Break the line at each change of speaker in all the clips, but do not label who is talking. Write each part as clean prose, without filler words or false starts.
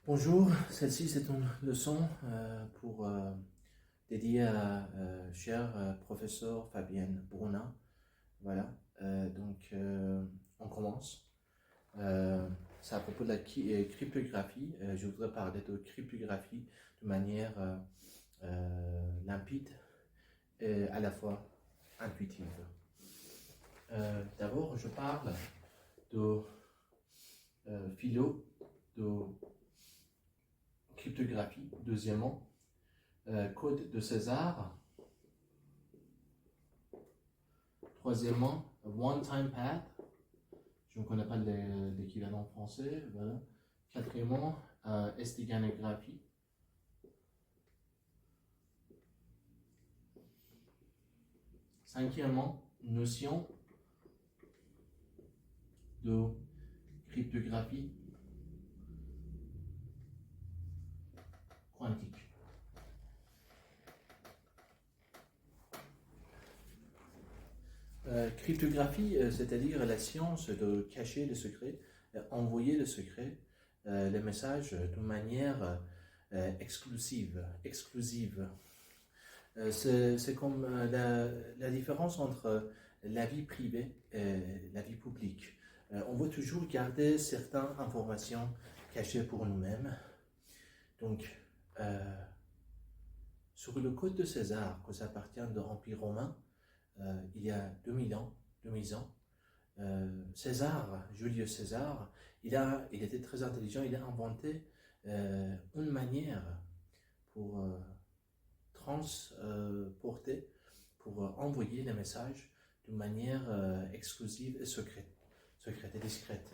Bonjour, celle-ci c'est une leçon pour dédiée à cher professeur Fabienne Bruna. Voilà, on commence. C'est à propos de la cryptographie. Je voudrais parler de cryptographie de manière limpide et à la fois intuitive. D'abord, je parle de philo, de cryptographie. Deuxièmement, code de César. Troisièmement, one-time path. Je ne connais pas l'équivalent français. Voilà. Quatrièmement, steganographie. Cinquièmement, notion de cryptographie quantique. Cryptographie, c'est-à-dire la science de cacher le secret, envoyer le secret, les messages de manière exclusive. C'est comme la différence entre la vie privée et la vie publique. On veut toujours garder certaines informations cachées pour nous-mêmes. Donc, sur le code de César, que ça appartient de l'Empire romain, il y a 2000 ans, Julius César, il était très intelligent, il a inventé une manière pour transporter, pour envoyer les messages d'une manière exclusive et secrète et discrète.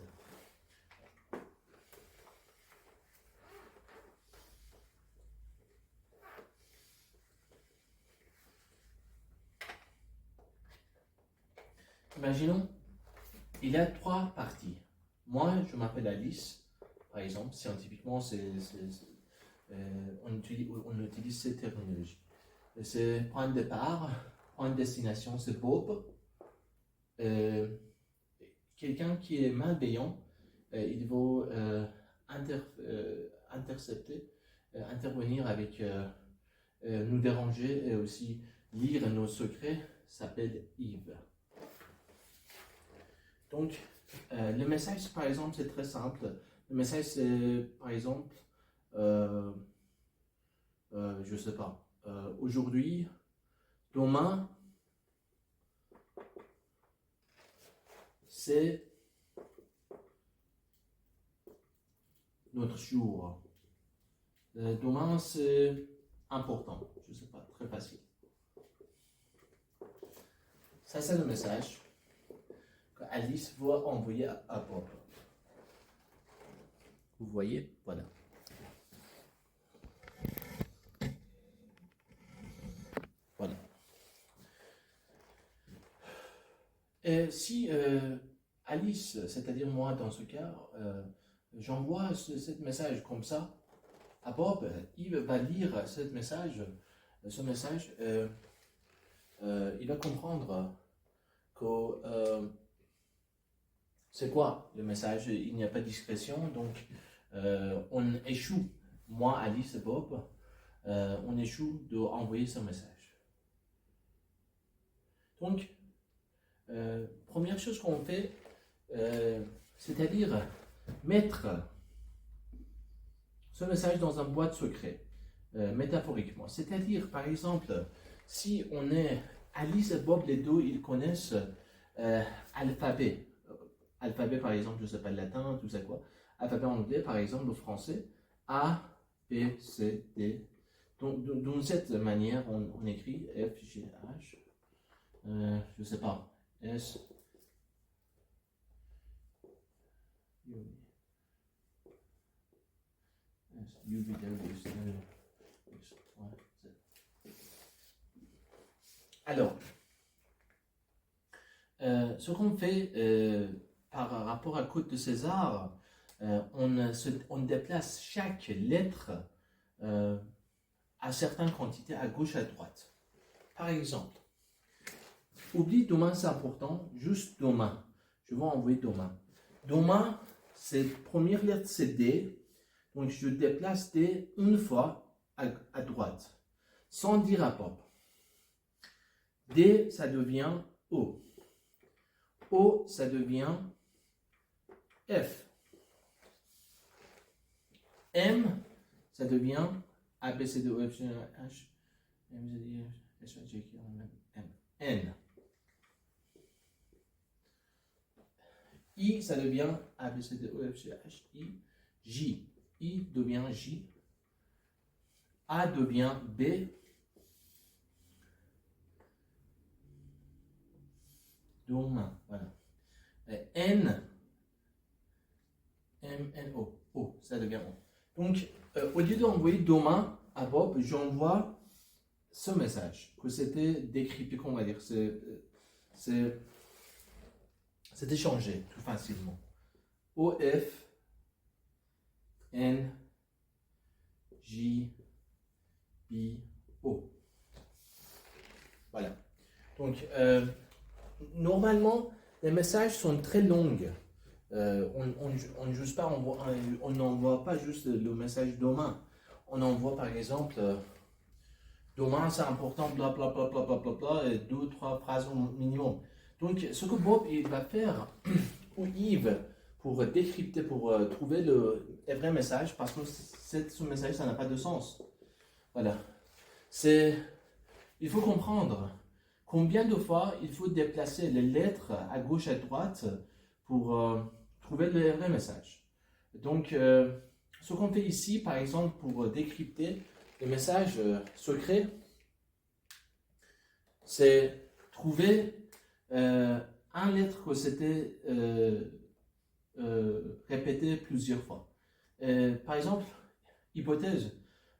Imaginons, il y a trois parties. Moi, je m'appelle Alice, par exemple, scientifiquement, on utilise cette terminologie. C'est point de départ, point de destination, c'est Bob. Quelqu'un qui est malveillant, il va intercepter, intervenir avec nous déranger et aussi lire nos secrets, s'appelle Yves. Donc, le message, par exemple, c'est très simple. Le message, c'est, par exemple, je ne sais pas, aujourd'hui, demain, c'est notre jour. Demain, c'est important. Je ne sais pas, très facile. Ça, c'est le message qu'Alice va envoyer à Bob. Vous voyez, voilà. Voilà. Et si Alice, c'est-à-dire moi dans ce cas, j'envoie ce message comme ça à Bob, il va lire ce message, il va comprendre que c'est quoi le message, il n'y a pas de discrétion, donc on échoue, moi, Alice et Bob, on échoue d'envoyer ce message. Donc, première chose qu'on fait, c'est-à-dire mettre ce message dans un boîte secret, métaphoriquement. C'est-à-dire, par exemple, si on est Alice et Bob, les deux, ils connaissent alphabet. Alphabet, par exemple, je ne sais pas le latin, tout ça quoi. Alphabet en anglais, par exemple, le français, A, B, C, D. Donc, de cette manière, on écrit F, G, H, je ne sais pas, S, U, V, W, X, Y, Z. Alors, ce qu'on fait par rapport à code de César, on déplace chaque lettre à certaines quantités à gauche et à droite. Par exemple, oublie demain, c'est important, juste demain. Je vais envoyer demain. Demain, c'est première lettre, c'est D. Donc, je déplace D une fois à droite, sans dire à Bob. D, ça devient O. O, ça devient F. M, ça devient A, B, C, D, E, F, G, H, M, Z, I, S, J, K, L, M, N. I, ça devient A, B, C, D, E, F, G, H, I, J. I devient J. A devient B. Demain, voilà. N, M, N, O. O, ça devient O. Donc, au lieu d'envoyer demain à Bob, j'envoie ce message, que c'était décrypté, qu'on va dire. C'était changé tout facilement. O, F, N, J, B, O. Voilà. Donc, normalement, les messages sont très longs. On n'use pas, on n'envoie pas juste le message demain. On envoie par exemple demain c'est important, bla bla bla bla bla bla bla, et 2-3 phrases au minimum. Donc, ce que Bob il va faire, ou Yves, pour décrypter, pour trouver le vrai message, parce que ce message, ça n'a pas de sens. Voilà. Il faut comprendre combien de fois il faut déplacer les lettres à gauche et à droite pour trouver le vrai message. Donc, ce qu'on fait ici, par exemple, pour décrypter les messages secrets, c'est trouver un lettre que c'était répété plusieurs fois. Par exemple, hypothèse,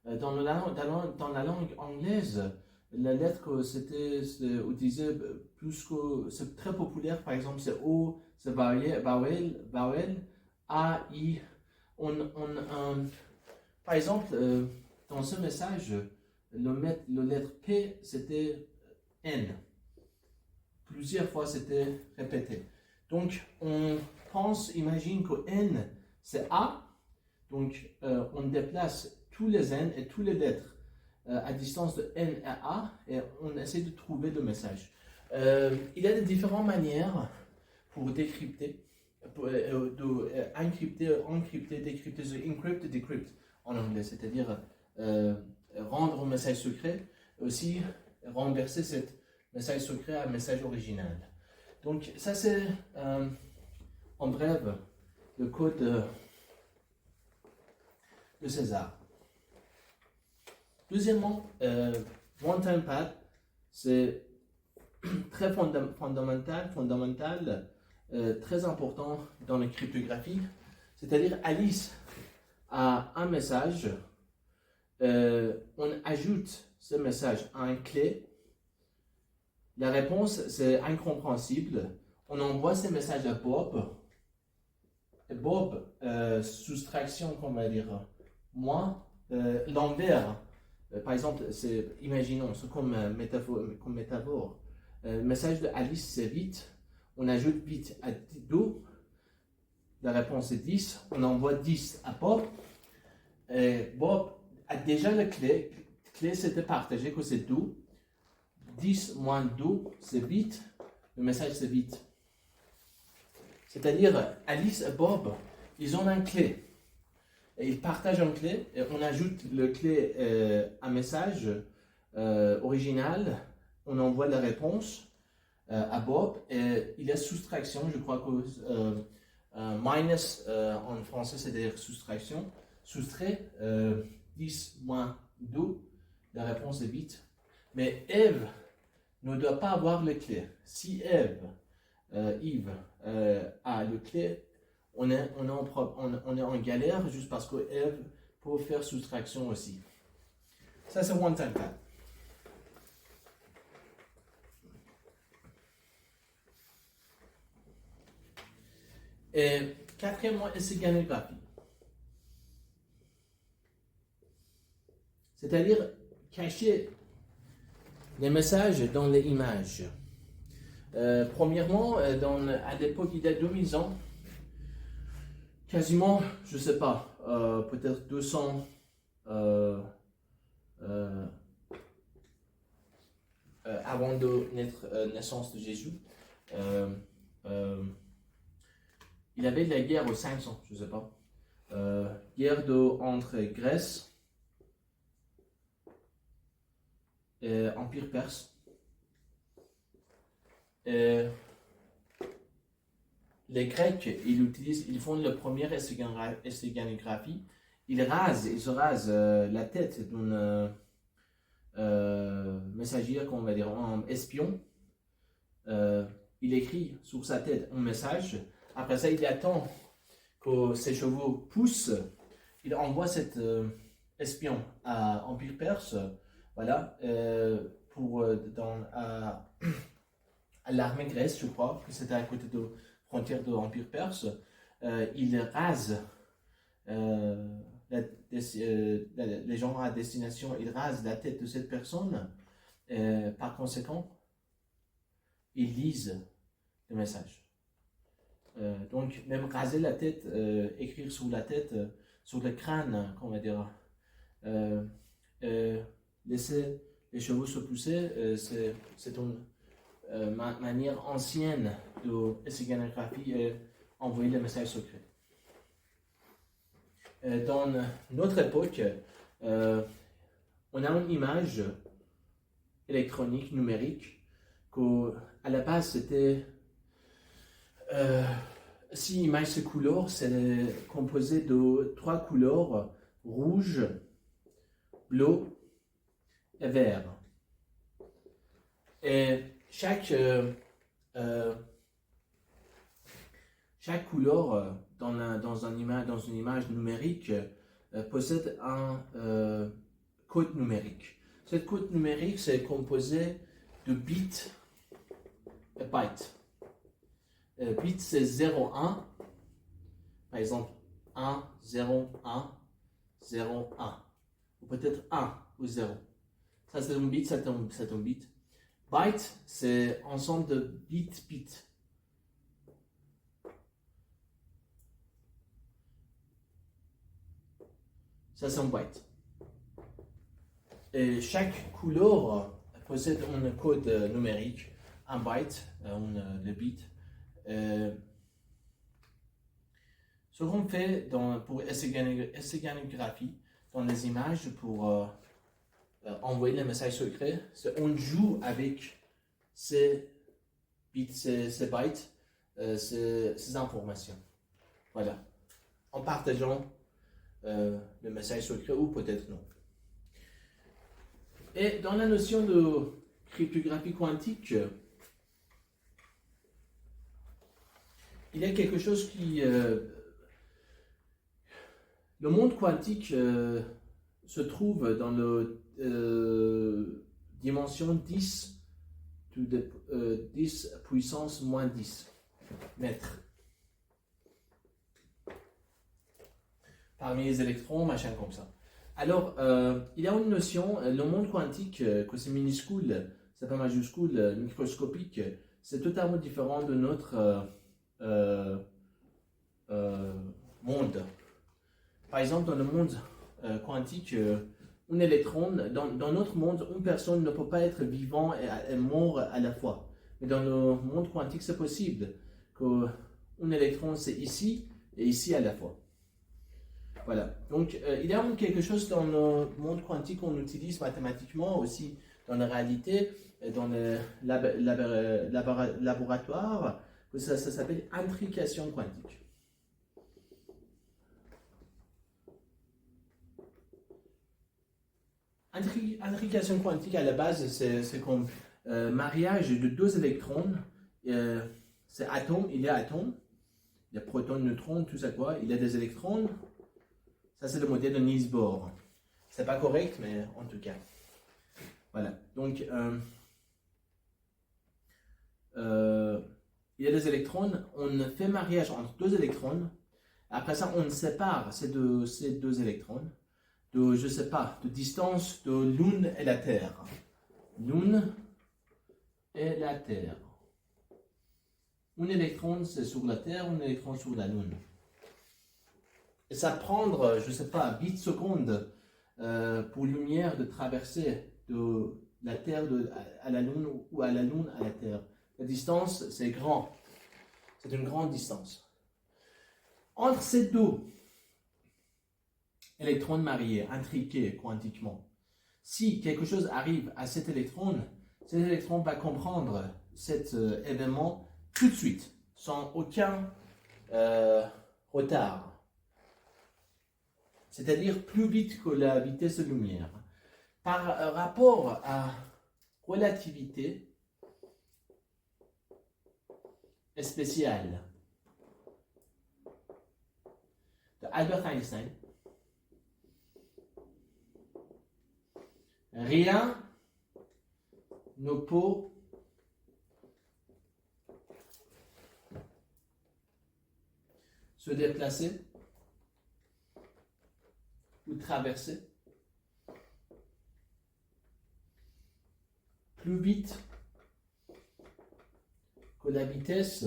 dans la langue anglaise, la lettre que c'était utilisée plus que, c'est très populaire, par exemple, c'est O, c'est vowel, A, I. Par exemple, dans ce message, le lettre P, c'était N. Plusieurs fois, c'était répété. Donc, on imagine que N, c'est A. Donc, on déplace tous les N et toutes les lettres à distance de N à A et on essaie de trouver le message. Il y a de différentes manières pour décrypter, encrypter, décrypter, encrypt, decrypt en anglais, c'est-à-dire rendre un message secret, aussi renverser ce message secret à un message original. Donc ça c'est en bref le code de César. Deuxièmement, one-time pad, c'est très fondamental, très important dans la cryptographie. C'est-à-dire, Alice a un message, on ajoute ce message à une clé. La réponse, c'est incompréhensible. On envoie ce message à Bob. Et Bob, soustraction, comment on va dire, moi, l'envers. Par exemple, imaginons, c'est comme métaphore. Le message de Alice, c'est vite. On ajoute vite à 2. La réponse est 10. On envoie 10 à Bob. Et Bob a déjà la clé. La clé, c'était partagé que c'est 2. 10 moins 2, c'est vite. Le message, c'est vite. C'est-à-dire, Alice et Bob, ils ont une clé. Et ils partagent une clé. Et on ajoute le clé à message original. On envoie la réponse à Bob. Et il y a soustraction. Je crois que minus en français, c'est-à-dire soustraction. Soustrait 10 moins 2. La réponse est vite. Mais Eve ne doit pas avoir les clés. Si Yves a le clé, on est en galère juste parce que Eve peut faire soustraction aussi. Ça, c'est one time pad. Et quatrièmement, essiganégraphie. C'est-à-dire cacher les messages dans les images. Premièrement, à l'époque, il y a 2000 ans, quasiment, je ne sais pas, peut-être 200 avant la naissance de Jésus. Il y avait la guerre aux 500, je ne sais pas. Guerre entre Grèce et Empire perse. Les Grecs, ils font la première esténographie. Ils se rasent la tête d'un messager, qu'on va dire, un espion. Il écrit sur sa tête un message. Après ça, il attend que ses chevaux poussent. Il envoie cet espion à Empire perse, voilà, à l'armée grecque, je crois, que c'était à côté de la frontière de l'Empire perse. Il rase les gens à destination, il rase la tête de cette personne. Par conséquent, ils lisent le message. Donc, même raser la tête, écrire sur la tête, sur le crâne, on va dire, laisser les chevaux se pousser, c'est une manière ancienne de ciganographie et envoyer le message secret. Dans notre époque, on a une image électronique, numérique, qu'à la base c'était 6 images de couleurs, c'est composé de 3 couleurs, rouge, bleu et vert. Et chaque couleur dans une image numérique possède un code numérique. Ce code numérique, c'est composé de bits et bytes. Bit c'est 0, 1, par exemple 1, 0, 1, 0, 1, ou peut-être 1 ou 0. Ça c'est un bit, c'est un bit. Byte c'est ensemble de bits. Ça c'est un byte. Et chaque couleur possède un code numérique, un byte, le bit. Ce qu'on fait pour ciganographie dans les images pour envoyer les messages secrets, c'est qu'on joue avec ces bits, ces bytes, ces informations. Voilà. En partageant le message secret ou peut-être non. Et dans la notion de cryptographie quantique, il y a quelque chose qui... le monde quantique se trouve dans la dimension 10 puissance moins 10 mètres. Parmi les électrons, machin comme ça. Alors, il y a une notion, le monde quantique, que c'est minuscule, c'est pas majuscule, microscopique, c'est totalement différent de notre monde. Par exemple, dans le monde quantique, un électron, dans notre monde, une personne ne peut pas être vivant et mort à la fois. Mais dans le monde quantique, c'est possible qu'un électron, c'est ici et ici à la fois. Voilà. Donc, il y a quelque chose dans le monde quantique qu'on utilise mathématiquement aussi dans la réalité, dans le laboratoire, que ça s'appelle intrication quantique. Intrication quantique, à la base, c'est comme mariage de 2 électrons. C'est atome, il y a atome, il y a proton, neutron, tout ça quoi. Il y a des électrons. Ça, c'est le modèle de Niels Bohr. C'est pas correct, mais en tout cas. Voilà. Donc, il y a des électrons. On fait mariage entre 2 électrons. Après ça, on sépare ces deux électrons de, je sais pas, de distance de Lune et la Terre. Lune et la Terre. Un électron, c'est sur la Terre, un électron sur la Lune. ça prend, je ne sais pas, 8 secondes pour lumière de traverser de la Terre à la Lune ou à la Lune à la Terre. La distance, c'est grand. C'est une grande distance. Entre ces deux électrons mariés, intriqués quantiquement, si quelque chose arrive à cet électron va comprendre cet événement tout de suite, sans aucun retard. C'est-à-dire plus vite que la vitesse de lumière. Par rapport à relativité spéciale de Albert Einstein, rien ne peut se déplacer ou traverser plus vite que la vitesse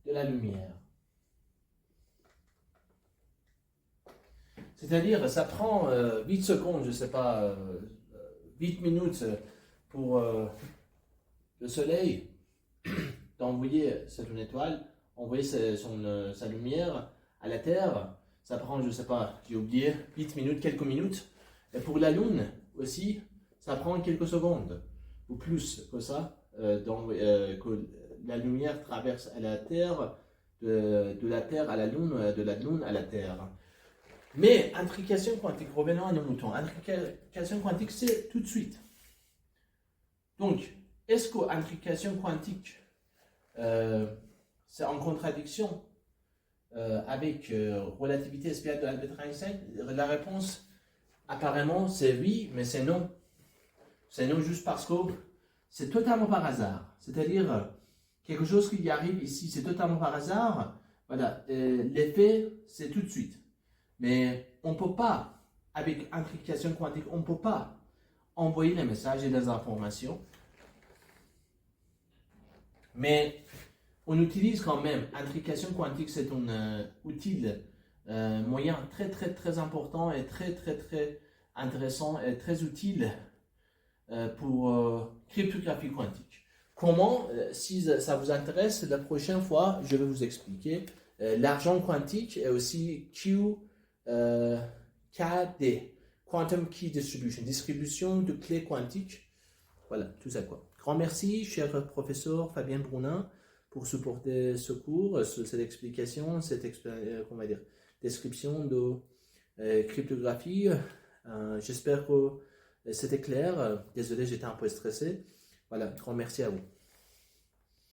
de la lumière. C'est-à-dire, ça prend 8 secondes, je ne sais pas, 8 minutes pour le Soleil d'envoyer, c'est une étoile, envoyer sa lumière à la Terre. Ça prend, je ne sais pas, j'ai oublié, 8 minutes, quelques minutes. Et pour la Lune aussi, ça prend quelques secondes, ou plus que ça, que la lumière traverse à la Terre, de la Terre à la Lune, de la Lune à la Terre. Mais intrication quantique, revenons à nos moutons, intrication quantique, c'est tout de suite. Donc, est-ce qu'intrication quantique, c'est en contradiction avec relativité spéciale de Albert Einstein? La réponse, apparemment, c'est oui, mais c'est non. C'est non juste parce que c'est totalement par hasard. C'est-à-dire, quelque chose qui arrive ici, c'est totalement par hasard. Voilà, l'effet, c'est tout de suite. Mais on ne peut pas, avec intrication quantique, on ne peut pas envoyer les messages et les informations. Mais on utilise quand même, intrication quantique, c'est un outil moyen très très très important et très très très intéressant et très utile pour cryptographie quantique. Comment, si ça vous intéresse, la prochaine fois, je vais vous expliquer l'argent quantique et aussi QKD, Quantum Key Distribution, distribution de clés quantiques. Voilà, tout ça quoi. Grand merci, cher professeur Fabien Brunin, pour supporter ce cours, cette explication, cette description de cryptographie. J'espère que c'était clair. Désolé, j'étais un peu stressé. Voilà, grand merci à vous.